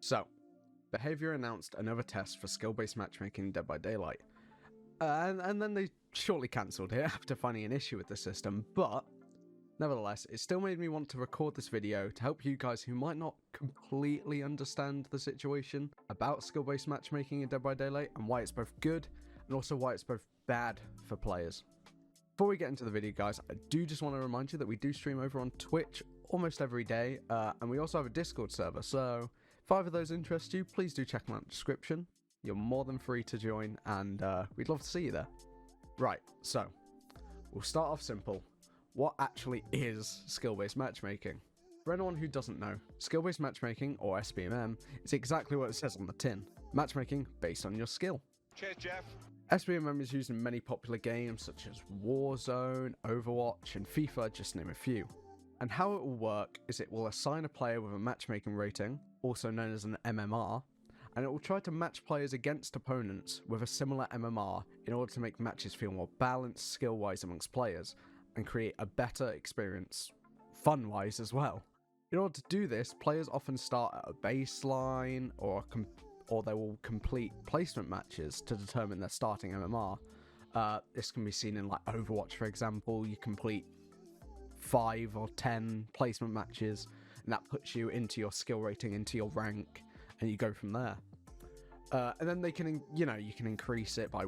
So, Behaviour announced another test for skill-based matchmaking in Dead by Daylight, and then they shortly cancelled it after finding an issue with the system, but nevertheless, it still made me want to record this video to help you guys who might not completely understand the situation about skill-based matchmaking in Dead by Daylight and why it's both good and also why it's both bad for players. Before we get into the video, guys, I do just want to remind you that we do stream over on Twitch almost every day, and we also have a Discord server, so if either of those interest you, please do check them out in the description. You're more than free to join, and we'd love to see you there. Right, so we'll start off simple. What actually is skill-based matchmaking? For anyone who doesn't know, skill-based matchmaking, or SBMM, is exactly what it says on the tin. Matchmaking based on your skill. Cheers, Jeff. SBMM is used in many popular games such as Warzone, Overwatch, and FIFA, just to name a few. And how it will work is it will assign a player with a matchmaking rating, also known as an MMR, and it will try to match players against opponents with a similar MMR in order to make matches feel more balanced skill-wise amongst players, and create a better experience, fun-wise as well. In order to do this, players often start at a baseline, or they will complete placement matches to determine their starting MMR. This can be seen in like Overwatch, for example. You complete 5 or 10 placement matches, and that puts you into your skill rating, into your rank, and you go from there. And then they can, you can increase it by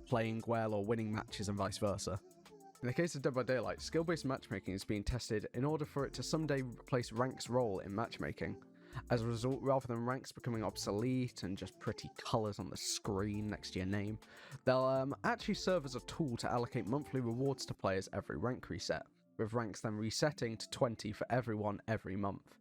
playing well or winning matches and vice versa. In the case of Dead by Daylight, skill-based matchmaking is being tested in order for it to someday replace rank's role in matchmaking. As a result, rather than ranks becoming obsolete and just pretty colours on the screen next to your name, they'll actually serve as a tool to allocate monthly rewards to players every rank reset, with ranks then resetting to 20 for everyone every month.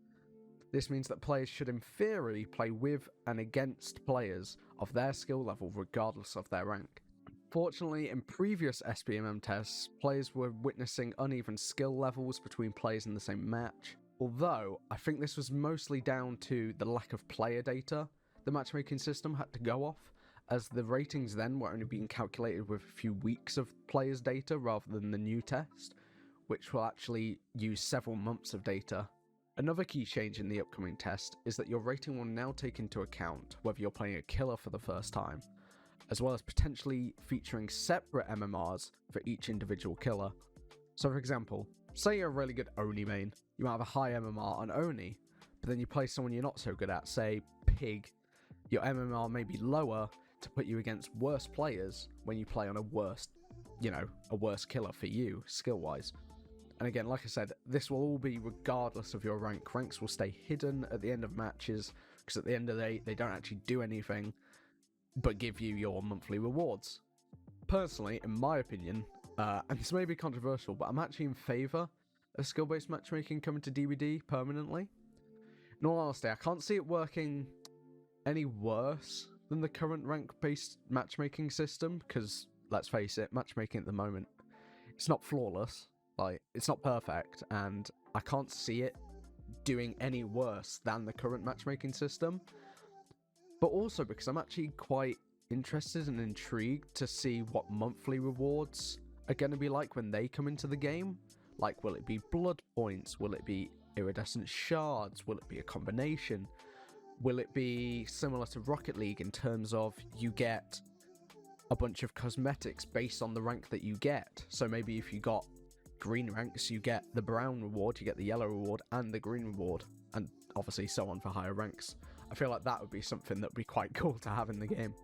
This means that players should in theory play with and against players of their skill level regardless of their rank. Fortunately, in previous SBMM tests, players were witnessing uneven skill levels between players in the same match. Although, I think this was mostly down to the lack of player data the matchmaking system had to go off, as the ratings then were only being calculated with a few weeks of players' data rather than the new test, which will actually use several months of data. Another key change in the upcoming test is that your rating will now take into account whether you're playing a killer for the first time, as well as potentially featuring separate MMRs for each individual killer. So for example, say you're a really good Oni main, you might have a high MMR on Oni, but then you play someone you're not so good at, say Pig, your MMR may be lower to put you against worse players when you play on a worse killer for you, skill-wise. And again, like I said, this will all be regardless of your rank. Ranks will stay hidden at the end of matches, because at the end of the day, they don't actually do anything but give you your monthly rewards. Personally, in my opinion, and this may be controversial, but I'm actually in favour of skill-based matchmaking coming to DBD permanently. In all honesty, I can't see it working any worse than the current rank-based matchmaking system, because, let's face it, matchmaking at the moment, it's not flawless, it's not perfect, and I can't see it doing any worse than the current matchmaking system. But also because I'm actually quite interested and intrigued to see what monthly rewards are going to be like when they come into the game. Like, will it be blood points? Will it be iridescent shards? Will it be a combination? Will it be similar to Rocket League in terms of you get a bunch of cosmetics based on the rank that you get? So maybe if you got green ranks, you get the brown reward, you get the yellow reward, and the green reward, and obviously so on for higher ranks. I feel like that would be something that would be quite cool to have in the game.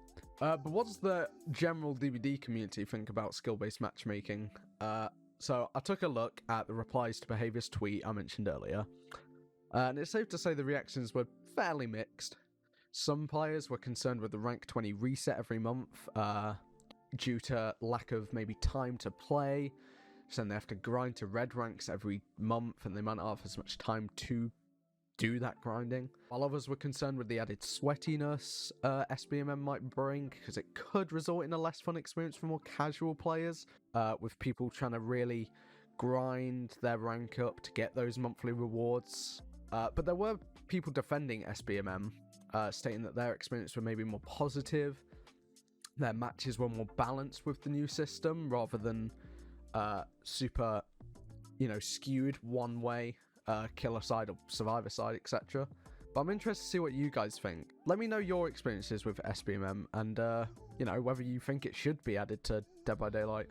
But what does the general DBD community think about skill-based matchmaking? So I took a look at the replies to Behaviour's tweet I mentioned earlier, and it's safe to say the reactions were fairly mixed. Some players were concerned with the rank 20 reset every month due to lack of maybe time to play, so then they have to grind to red ranks every month and they might not have as much time to do that grinding, while others were concerned with the added sweatiness SBMM might bring, because it could result in a less fun experience for more casual players, with people trying to really grind their rank up to get those monthly rewards. But there were people defending SBMM, stating that their experience were maybe more positive, their matches were more balanced with the new system, rather than super, skewed one way, killer side or survivor side, etc. But I'm interested to see what you guys think. Let me know your experiences with SBMM and, you know, whether you think it should be added to Dead by Daylight.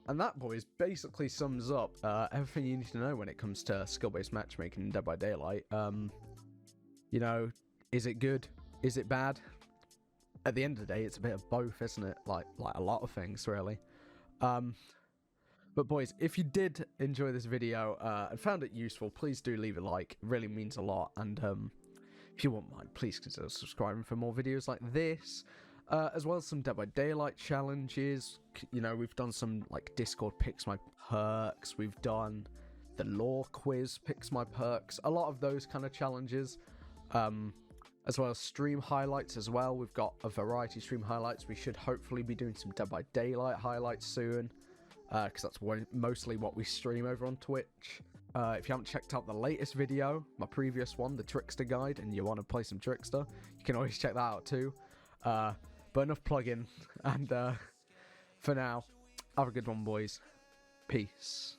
And that, boys, basically sums up everything you need to know when it comes to skill-based matchmaking in Dead by Daylight. You know, is it good? Is it bad? At the end of the day, it's a bit of both, isn't it? Like a lot of things, really. But boys, if you did enjoy this video and found it useful, please do leave a like. It really means a lot. And if you wouldn't mind, please consider subscribing for more videos like this. As well as some Dead by Daylight challenges. You know, we've done some like Discord picks my perks. We've done the lore quiz picks my perks. A lot of those kind of challenges. As well as stream highlights as well. We've got a variety of stream highlights. We should hopefully be doing some Dead by Daylight highlights soon. Because that's mostly what we stream over on Twitch. If you haven't checked out the latest video, my previous one, the Trickster Guide, and you want to play some Trickster, you can always check that out too. But enough plugging, and for now, have a good one, boys. Peace.